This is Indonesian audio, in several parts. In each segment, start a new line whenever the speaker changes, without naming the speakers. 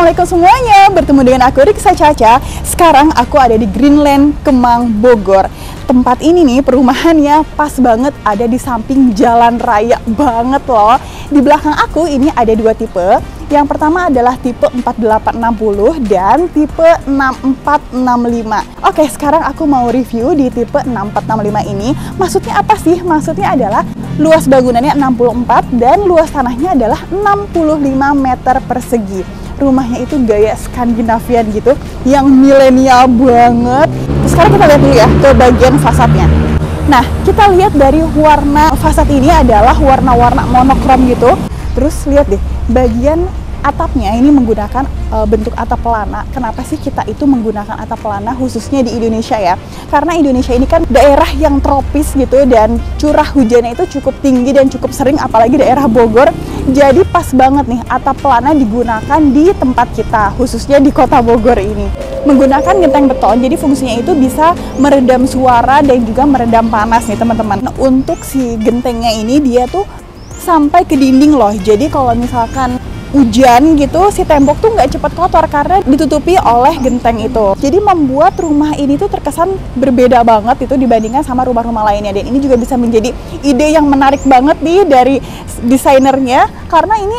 Assalamualaikum semuanya, bertemu dengan aku Riksa Caca. Sekarang aku ada di Greenland, Kemang, Bogor. Tempat ini nih, perumahannya pas banget ada di samping jalan raya banget loh. Di belakang aku ini ada dua tipe. Yang pertama adalah tipe 4860 dan tipe 6465. Oke, sekarang aku mau review di tipe 6465 ini. Maksudnya apa sih? Maksudnya adalah luas bangunannya 64 dan luas tanahnya adalah 65 meter persegi. Rumahnya itu gaya Skandinavian gitu, yang milenial banget. Sekarang kita lihat dulu ya ke bagian fasadnya. Nah, kita lihat dari warna fasad ini adalah warna-warna monokrom gitu. Terus lihat deh, bagian atapnya ini menggunakan bentuk atap pelana. Kenapa sih kita itu menggunakan atap pelana khususnya di Indonesia ya? Karena Indonesia ini kan daerah yang tropis gitu dan curah hujannya itu cukup tinggi dan cukup sering, apalagi daerah Bogor. Jadi pas banget nih atap pelana digunakan di tempat kita, khususnya di kota Bogor ini. Menggunakan genteng beton, jadi fungsinya itu bisa meredam suara dan juga meredam panas nih teman-teman. Nah, untuk si gentengnya ini dia tuh sampai ke dinding loh. Jadi kalau misalkan hujan gitu, si tembok tuh nggak cepat kotor karena ditutupi oleh genteng itu. Jadi membuat rumah ini tuh terkesan berbeda banget itu dibandingkan sama rumah-rumah lainnya. Dan ini juga bisa menjadi ide yang menarik banget nih dari desainernya, karena ini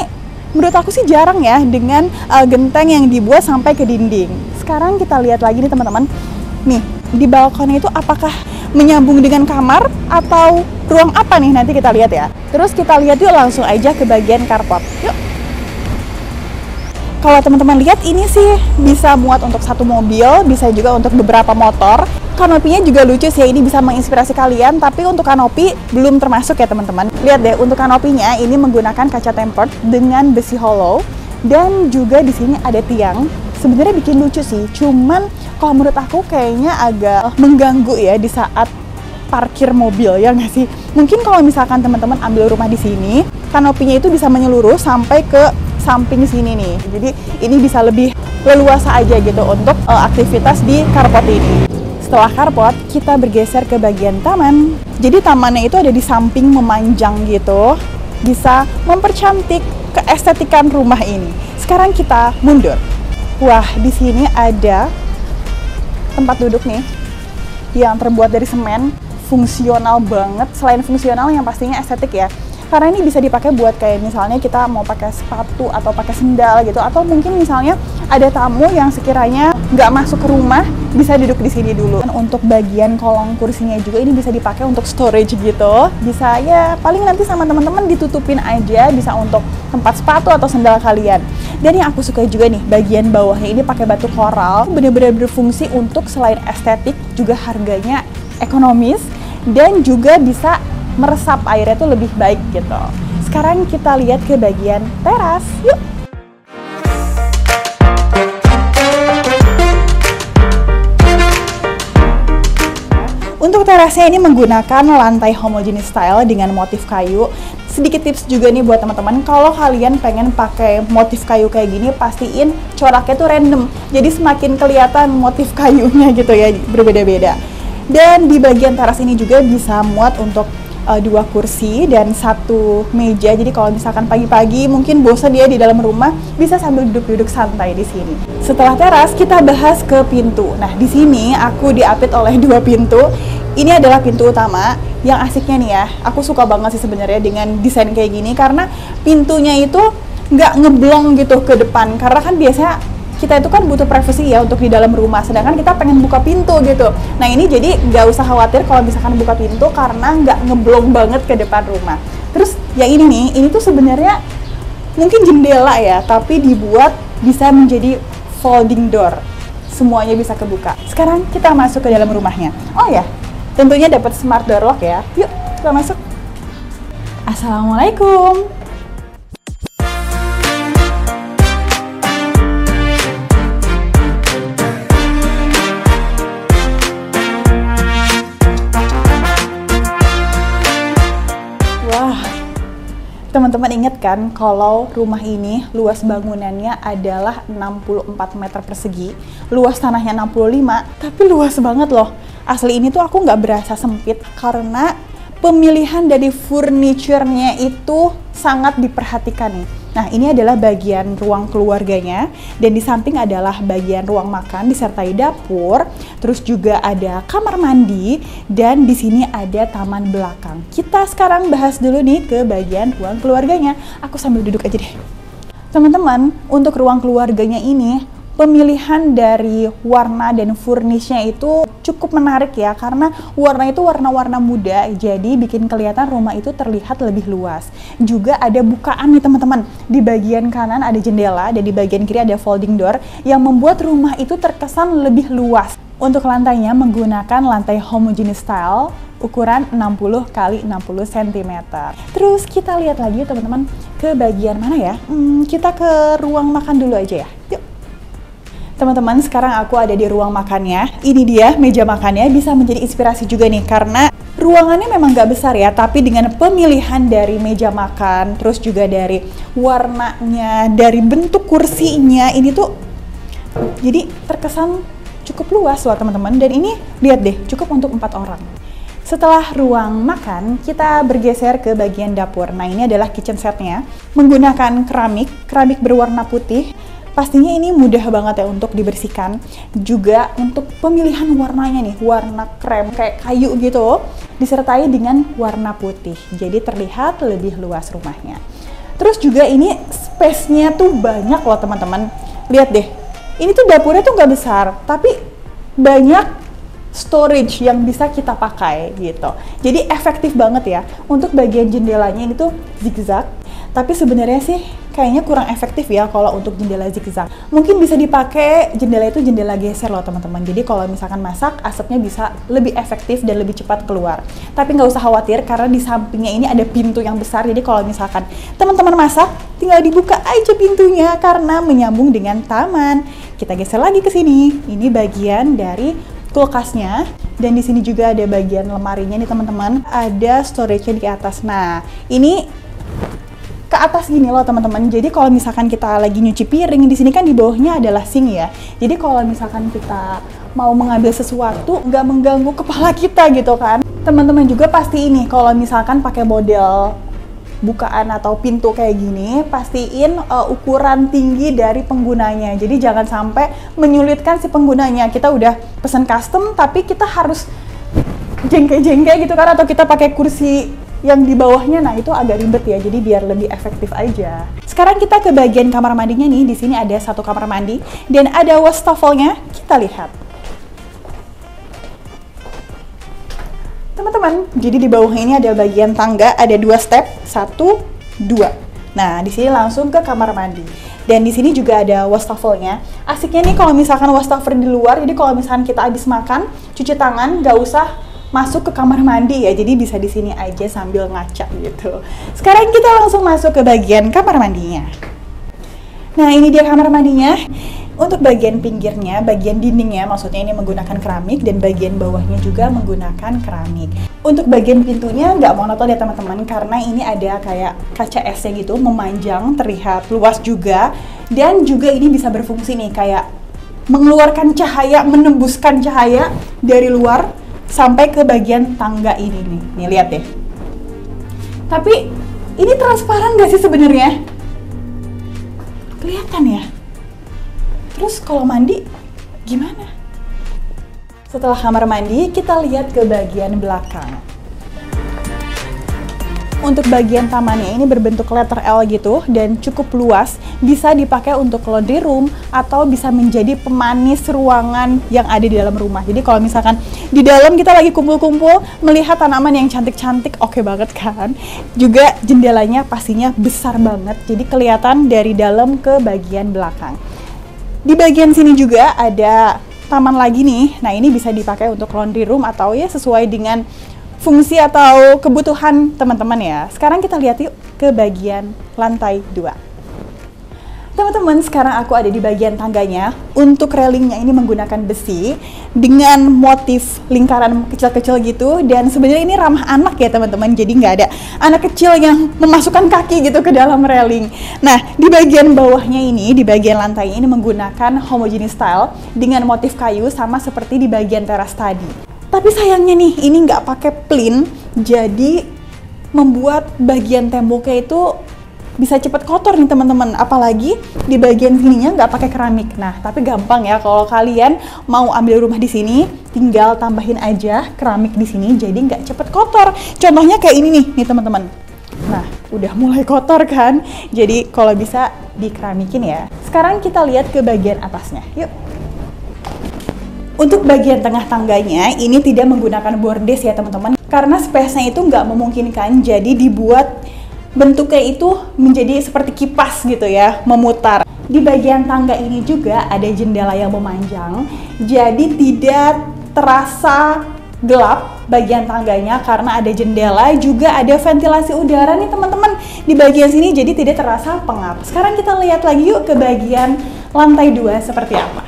menurut aku sih jarang ya dengan genteng yang dibuat sampai ke dinding. Sekarang kita lihat lagi nih teman-teman. Nih, di balkonnya itu apakah menyambung dengan kamar atau ruang apa nih, nanti kita lihat ya. Terus kita lihat yuk langsung aja ke bagian carport. Yuk. Kalau teman-teman lihat ini sih bisa muat untuk satu mobil, bisa juga untuk beberapa motor. Kanopinya juga lucu sih, ini bisa menginspirasi kalian, tapi untuk kanopi belum termasuk ya teman-teman. Lihat deh, untuk kanopinya ini menggunakan kaca tempered dengan besi hollow dan juga di sini ada tiang. Sebenarnya bikin lucu sih, cuman kalau menurut aku kayaknya agak mengganggu ya di saat parkir mobil, ya nggak sih? Mungkin kalau misalkan teman-teman ambil rumah di sini, kanopinya itu bisa menyeluruh sampai ke samping sini nih. Jadi ini bisa lebih leluasa aja gitu untuk aktivitas di carport ini. Setelah carport, kita bergeser ke bagian taman. Jadi tamannya itu ada di samping memanjang gitu, bisa mempercantik keestetikan rumah ini. Sekarang kita mundur. Wah, di sini ada tempat duduk nih yang terbuat dari semen, fungsional banget. Selain fungsional, yang pastinya estetik ya. Karena ini bisa dipakai buat kayak misalnya kita mau pakai sepatu atau pakai sendal gitu, atau mungkin misalnya ada tamu yang sekiranya nggak masuk ke rumah, bisa duduk di sini dulu. Dan untuk bagian kolong kursinya juga ini bisa dipakai untuk storage gitu. Bisa ya paling nanti sama teman-teman ditutupin aja, bisa untuk tempat sepatu atau sendal kalian. Dan yang aku suka juga nih, bagian bawahnya ini pakai batu koral, benar-benar berfungsi untuk selain estetik juga harganya ekonomis dan juga bisa meresap airnya tuh lebih baik gitu. Sekarang kita lihat ke bagian teras, yuk. Untuk terasnya ini menggunakan lantai homogeneous style dengan motif kayu. Sedikit tips juga nih buat teman-teman, kalau kalian pengen pakai motif kayu kayak gini, pastiin coraknya tuh random. Jadi semakin kelihatan motif kayunya gitu ya, berbeda-beda. Dan di bagian teras ini juga bisa muat untuk dua kursi dan satu meja. Jadi kalau misalkan pagi-pagi mungkin bosan dia di dalam rumah, bisa sambil duduk-duduk santai di sini. Setelah teras, kita bahas ke pintu. Nah, di sini aku diapit oleh dua pintu. Ini adalah pintu utama. Yang asiknya nih ya, aku suka banget sih sebenarnya dengan desain kayak gini, karena pintunya itu nggak ngeblong gitu ke depan. Karena kan biasanya kita itu kan butuh privasi ya untuk di dalam rumah, sedangkan kita pengen buka pintu gitu. Nah ini jadi nggak usah khawatir kalau misalkan buka pintu karena nggak ngeblong banget ke depan rumah. Terus yang ini nih, ini tuh sebenarnya mungkin jendela ya, tapi dibuat bisa menjadi folding door. Semuanya bisa kebuka. Sekarang kita masuk ke dalam rumahnya. Oh ya, tentunya dapat smart door lock ya. Yuk, kita masuk. Assalamualaikum. Teman-teman ingat kan kalau rumah ini luas bangunannya adalah 64 meter persegi, luas tanahnya 65, tapi luas banget loh. Asli ini tuh aku nggak berasa sempit karena pemilihan dari furniture-nya itu sangat diperhatikan nih. Nah, ini adalah bagian ruang keluarganya, dan di samping adalah bagian ruang makan disertai dapur, terus juga ada kamar mandi, dan di sini ada taman belakang. Kita sekarang bahas dulu nih ke bagian ruang keluarganya. Aku sambil duduk aja deh. Teman-teman, untuk ruang keluarganya ini, pemilihan dari warna dan furnishnya itu cukup menarik ya, karena warna itu warna-warna muda, jadi bikin kelihatan rumah itu terlihat lebih luas. Juga ada bukaan nih teman-teman, di bagian kanan ada jendela dan di bagian kiri ada folding door yang membuat rumah itu terkesan lebih luas. Untuk lantainya menggunakan lantai homogeneous style ukuran 60 x 60 cm. Terus kita lihat lagi teman-teman ke bagian mana ya? Kita ke ruang makan dulu aja ya. Yuk. Teman-teman, sekarang aku ada di ruang makannya. Ini dia meja makannya, bisa menjadi inspirasi juga nih, karena ruangannya memang nggak besar ya, tapi dengan pemilihan dari meja makan, terus juga dari warnanya, dari bentuk kursinya, ini tuh jadi terkesan cukup luas loh teman-teman. Dan ini lihat deh, cukup untuk 4 orang. Setelah ruang makan, kita bergeser ke bagian dapur. Nah, ini adalah kitchen setnya, menggunakan keramik berwarna putih. Pastinya ini mudah banget ya untuk dibersihkan. Juga untuk pemilihan warnanya nih, warna krem kayak kayu gitu, disertai dengan warna putih. Jadi terlihat lebih luas rumahnya. Terus juga ini space-nya tuh banyak loh teman-teman. Lihat deh, ini tuh dapurnya tuh nggak besar, tapi banyak storage yang bisa kita pakai gitu. Jadi efektif banget ya. Untuk bagian jendelanya ini tuh zigzag. Tapi sebenarnya sih kayaknya kurang efektif ya kalau untuk jendela zigzag. Mungkin bisa dipakai jendela itu jendela geser loh teman-teman. Jadi kalau misalkan masak, asapnya bisa lebih efektif dan lebih cepat keluar. Tapi nggak usah khawatir karena di sampingnya ini ada pintu yang besar. Jadi kalau misalkan teman-teman masak, tinggal dibuka aja pintunya karena menyambung dengan taman. Kita geser lagi ke sini. Ini bagian dari kulkasnya. Dan di sini juga ada bagian lemarinya nih teman-teman. Ada storage-nya di atas. Nah, ini ke atas gini loh teman-teman. Jadi kalau misalkan kita lagi nyuci piring, di sini kan di bawahnya adalah sink ya. Jadi kalau misalkan kita mau mengambil sesuatu, nggak mengganggu kepala kita gitu kan. Teman-teman juga pasti ini kalau misalkan pakai model bukaan atau pintu kayak gini, pastiin ukuran tinggi dari penggunanya. Jadi jangan sampai menyulitkan si penggunanya. Kita udah pesan custom tapi kita harus jengke-jengke gitu kan, atau kita pakai kursi yang di bawahnya, nah itu agak ribet ya, jadi biar lebih efektif aja. Sekarang kita ke bagian kamar mandinya nih. Di sini ada 1 kamar mandi dan ada wastafelnya. Kita lihat. Teman-teman, jadi di bawah ini ada bagian tangga, ada 2 step, 1, 2. Nah, di sini langsung ke kamar mandi. Dan di sini juga ada wastafelnya. Asiknya nih kalau misalkan wastafel di luar, jadi kalau misalkan kita habis makan, cuci tangan, nggak usah masuk ke kamar mandi ya, jadi bisa di sini aja sambil ngaca gitu. Sekarang kita langsung masuk ke bagian kamar mandinya. Nah, ini dia kamar mandinya. Untuk bagian pinggirnya, bagian dindingnya, maksudnya ini menggunakan keramik, dan bagian bawahnya juga menggunakan keramik. Untuk bagian pintunya nggak monoton ya teman-teman, karena ini ada kayak kaca esnya gitu, memanjang, terlihat luas juga, dan juga ini bisa berfungsi nih kayak mengeluarkan cahaya, menembuskan cahaya dari luar sampai ke bagian tangga ini nih. Nih lihat deh. Tapi ini transparan gak sih sebenarnya? Kelihatan ya? Terus kalau mandi gimana? Setelah kamar mandi, kita lihat ke bagian belakang. Untuk bagian tamannya ini berbentuk letter L gitu dan cukup luas, bisa dipakai untuk laundry room atau bisa menjadi pemanis ruangan yang ada di dalam rumah. Jadi kalau misalkan di dalam kita lagi kumpul-kumpul melihat tanaman yang cantik-cantik, oke banget kan. Juga jendelanya pastinya besar banget, jadi kelihatan dari dalam ke bagian belakang. Di bagian sini juga ada taman lagi nih. Nah, ini bisa dipakai untuk laundry room atau ya sesuai dengan fungsi atau kebutuhan teman-teman ya. Sekarang kita lihat yuk ke bagian lantai 2. Teman-teman, sekarang aku ada di bagian tangganya. Untuk railingnya ini menggunakan besi dengan motif lingkaran kecil-kecil gitu, dan sebenarnya ini ramah anak ya teman-teman, jadi nggak ada anak kecil yang memasukkan kaki gitu ke dalam railing. Nah, di bagian bawahnya ini, di bagian lantai ini menggunakan homogeneous style dengan motif kayu sama seperti di bagian teras tadi. Tapi sayangnya nih, ini nggak pakai plin, jadi membuat bagian temboknya itu bisa cepet kotor nih teman-teman, apalagi di bagian sininya nggak pakai keramik. Nah, tapi gampang ya kalau kalian mau ambil rumah di sini, tinggal tambahin aja keramik di sini, jadi nggak cepet kotor. Contohnya kayak ini nih teman-teman. Nah, udah mulai kotor kan? Jadi kalau bisa dikeramikin ya. Sekarang kita lihat ke bagian atasnya. Yuk. Untuk bagian tengah tangganya, ini tidak menggunakan bordes ya teman-teman, karena space-nya itu nggak memungkinkan, jadi dibuat bentuknya itu menjadi seperti kipas gitu ya, memutar. Di bagian tangga ini juga ada jendela yang memanjang, jadi tidak terasa gelap bagian tangganya karena ada jendela, juga ada ventilasi udara nih teman-teman di bagian sini, jadi tidak terasa pengap. Sekarang kita lihat lagi yuk ke bagian lantai 2 seperti apa.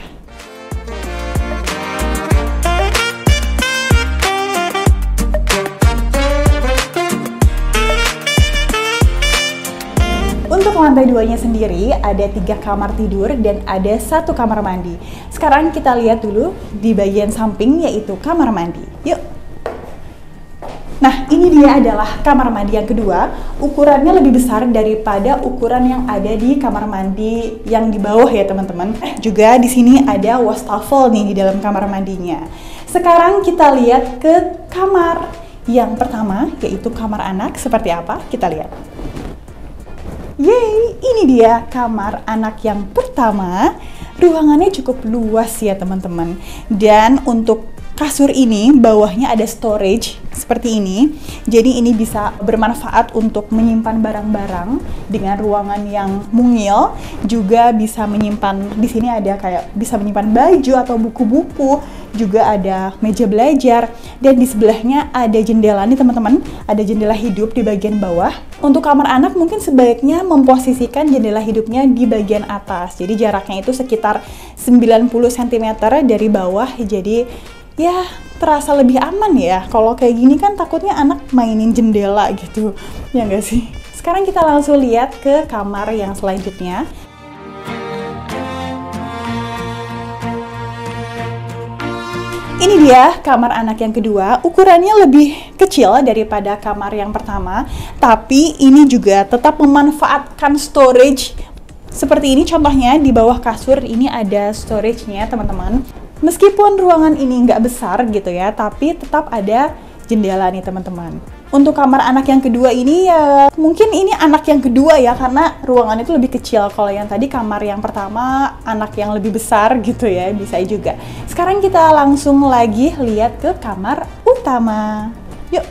Untuk lantai 2-nya sendiri ada 3 kamar tidur dan ada 1 kamar mandi. Sekarang kita lihat dulu di bagian samping, yaitu kamar mandi. Yuk. Nah, ini dia adalah kamar mandi yang kedua. Ukurannya lebih besar daripada ukuran yang ada di kamar mandi yang di bawah ya teman-teman. Juga di sini ada wastafel nih di dalam kamar mandinya. Sekarang kita lihat ke kamar yang pertama, yaitu kamar anak. Seperti apa? Kita lihat. Yeay, ini dia kamar anak yang pertama. Ruangannya cukup luas ya teman-teman. Dan untuk kasur ini bawahnya ada storage seperti ini. Jadi ini bisa bermanfaat untuk menyimpan barang-barang dengan ruangan yang mungil. Juga bisa menyimpan, di sini ada kayak bisa menyimpan baju atau buku-buku. Juga ada meja belajar. Dan di sebelahnya ada jendela nih teman-teman. Ada jendela hidup di bagian bawah. Untuk kamar anak mungkin sebaiknya memposisikan jendela hidupnya di bagian atas. Jadi jaraknya itu sekitar 90 cm dari bawah. Jadi ya terasa lebih aman ya. Kalau kayak gini kan takutnya anak mainin jendela gitu. Ya nggak sih? Sekarang kita langsung lihat ke kamar yang selanjutnya. Ini dia kamar anak yang kedua. Ukurannya lebih kecil daripada kamar yang pertama, tapi ini juga tetap memanfaatkan storage seperti ini. Contohnya di bawah kasur ini ada storage-nya teman-teman. Meskipun ruangan ini nggak besar gitu ya, tapi tetap ada jendela nih teman-teman. Untuk kamar anak yang kedua ini ya mungkin ini anak yang kedua ya, karena ruangan itu lebih kecil. Kalau yang tadi kamar yang pertama anak yang lebih besar gitu ya, bisa juga. Sekarang kita langsung lagi lihat ke kamar utama. Yuk.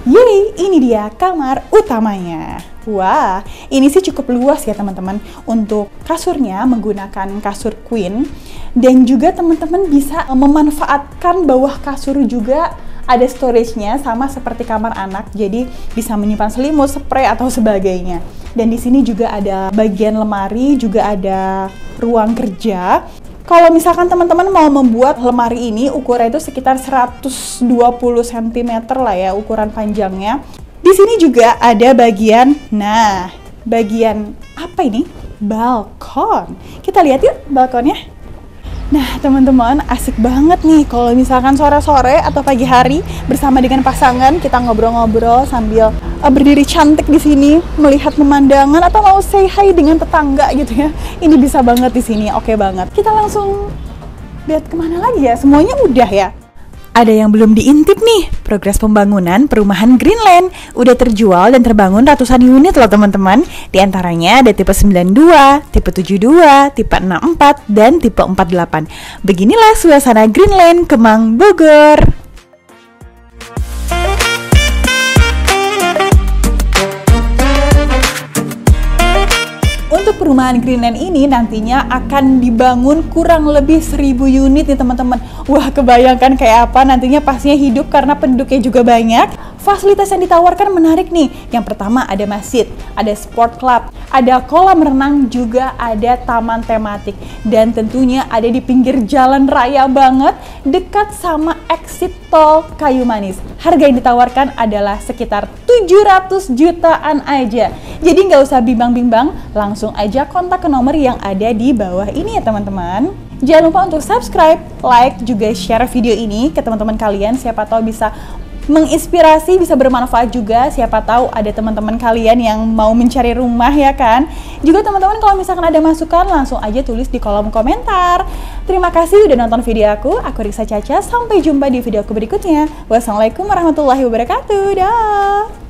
Yeay, ini dia kamar utamanya. Wah, ini sih cukup luas ya teman-teman. Untuk kasurnya menggunakan kasur queen, dan juga teman-teman bisa memanfaatkan bawah kasur juga ada storage-nya sama seperti kamar anak. Jadi bisa menyimpan selimut, spray atau sebagainya. Dan di sini juga ada bagian lemari, juga ada ruang kerja. Kalau misalkan teman-teman mau membuat lemari ini, ukuran itu sekitar 120 cm lah ya ukuran panjangnya. Di sini juga ada bagian, nah bagian apa ini? Balkon. Kita lihat yuk balkonnya. Nah teman-teman, asik banget nih kalau misalkan sore-sore atau pagi hari bersama dengan pasangan kita ngobrol-ngobrol sambil berdiri cantik di sini melihat pemandangan, atau mau say hi dengan tetangga gitu ya. Ini bisa banget di sini, oke banget. Kita langsung lihat kemana lagi ya? Semuanya udah ya. Ada yang belum diintip nih, progres pembangunan perumahan Greenland. Udah terjual dan terbangun ratusan unit loh teman-teman. Di antaranya ada tipe 92, tipe 72, tipe 64, dan tipe 48. Beginilah suasana Greenland Kemang, Bogor. Untuk perumahan Greenland ini nantinya akan dibangun kurang lebih 1000 unit nih teman-teman. Wah, kebayangkan kayak apa nantinya, pastinya hidup karena penduduknya juga banyak. Fasilitas yang ditawarkan menarik nih. Yang pertama ada masjid, ada sport club, ada kolam renang, juga ada taman tematik. Dan tentunya ada di pinggir jalan raya banget, dekat sama exit tol Kayu Manis. Harga yang ditawarkan adalah sekitar 700 jutaan aja. Jadi nggak usah bimbang-bimbang, langsung aja kontak ke nomor yang ada di bawah ini ya teman-teman. Jangan lupa untuk subscribe, like, juga share video ini ke teman-teman kalian. Siapa tahu bisa menginspirasi, bisa bermanfaat juga. Siapa tahu ada teman-teman kalian yang mau mencari rumah ya kan. Juga teman-teman kalau misalkan ada masukan langsung aja tulis di kolom komentar. Terima kasih udah nonton video aku Riksa Caca. Sampai jumpa di video aku berikutnya. Wassalamualaikum warahmatullahi wabarakatuh. Dah.